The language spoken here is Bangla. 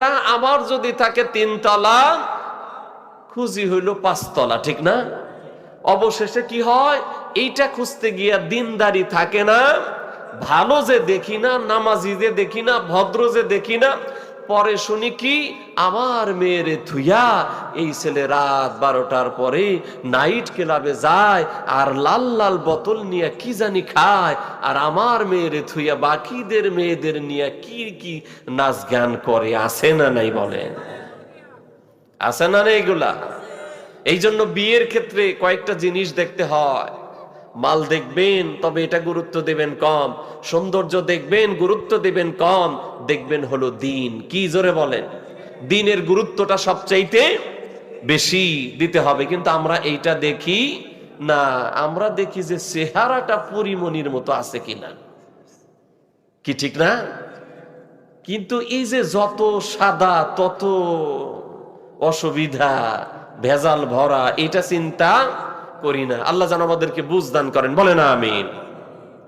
আমার যদি থাকে 3 তলা, খুঁজি হইল 5 তলা, ঠিক না? অবশেষে কি হয়? এইটা খুঁজতে গিয়া দিনদারি থাকে না, ভালো যে দেখি না, নামাজি যে দেখি না, ভদ্র যে দেখি না। পরে শুনি কি, আমার মেয়েরে থুইয়া এই ছেলে রাত 12টার পরে নাইট ক্লাবে যায় আর লাল লাল বোতল নিয়ে কি জানি খায়, আর আমার মেয়েরে থুইয়া বাকিদের মেয়েদের নিয়ে কি কি নাচ গান করে। আছে না নাই বলেন? আছে না নাই এগুলা? এই জন্য বিয়ের ক্ষেত্রে কয়েকটা জিনিস দেখতে হয়। মাল দেখবেন তবে এটা গুরুত্ব দেবেন কম, সৌন্দর্য দেখবেন গুরুত্ব দেবেন কম, দেখবেন হলো দিন। কি জোরে বলেন? দিনের গুরুত্বটা সবচাইতে বেশি দিতে হবে। কিন্তু আমরা এইটা দেখি না, আমরা দেখি যে চেহারাটা পরিমণির মতো আছে কিনা, কি ঠিক না? কিন্তু এই যে যত সাদা তত অসুবিধা, ভেজাল ভরা, এটা চিন্তা করি না। আল্লাহ যেন আমাদেরকে বুঝ দান করেন, বলে না আমিন।